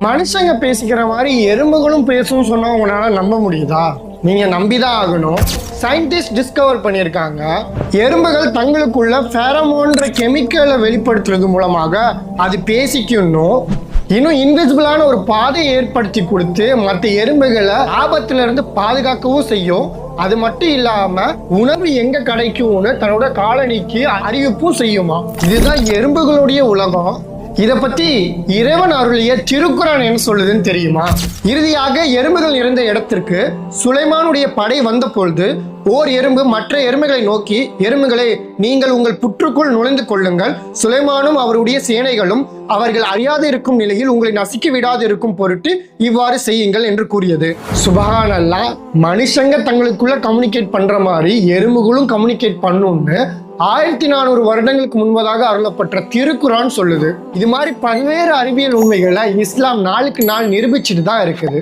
மனுஷங்க பேசிக்கிற மாதிரி எறும்புகளும் பேசும் சொன்னா உங்களால நம்ப முடியுதா? நீங்க நம்பிதான் ஆகணும். சயின்டிஸ்ட் டிஸ்கவர் பண்ணியிருக்காங்க, எறும்புகள் தங்களுக்குள்ள ஃபெரமோன்ற கெமிக்கலை வெளிப்படுத்துறது மூலமாக அது பேசிக்கணும். இன்னும் இன்விசிபிளான ஒரு பாதையை ஏற்படுத்தி கொடுத்து மற்ற எறும்புகளை ஆபத்துல இருந்து பாதுகாக்கவும் செய்யும். அது மட்டும் இல்லாம உணவு எங்க கிடைக்கும்னு தன்னோட காலனிக்கு அறிவிப்பும் செய்யுமா. இதுதான் எறும்புகளுடைய உலகம். இதை பத்தி இறைவன் அருளிய திருக்குரான் என்ன சொல்லுதுன்னு தெரியுமா? இறுதியாக எறும்புகள் இருந்த இடத்திற்கு சுலைமானுடைய படை வந்த பொழுது ஓர் எறும்பு மற்ற எறும்புகளை நோக்கி, எறும்புகளே, நீங்கள் உங்கள் புற்றுக்குள் நுழைந்து கொள்ளுங்கள், சுலைமானும் அவருடைய சேனைகளும் அவர்கள் அறியாது இருக்கும் நிலையில் உங்களை நசுக்கி விடாது இருக்கும் பொருட்டு இவ்வாறு செய்யுங்கள் என்று கூறியது. சுபஹானல்லாஹ், மனுஷங்க தங்களுக்குள்ள கம்யூனிகேட் பண்ற மாதிரி எறும்புகளும் கம்யூனிகேட் பண்ணும்னு 1400 வருடங்களுக்கு முன்பதாக அருளப்பட்ட திருக்குரான் சொல்லுது. இது மாதிரி பல்வேறு அறிவியல் உண்மைகளை இஸ்லாம் நாளுக்கு நாள் நிரூபிச்சுட்டு தான் இருக்குது.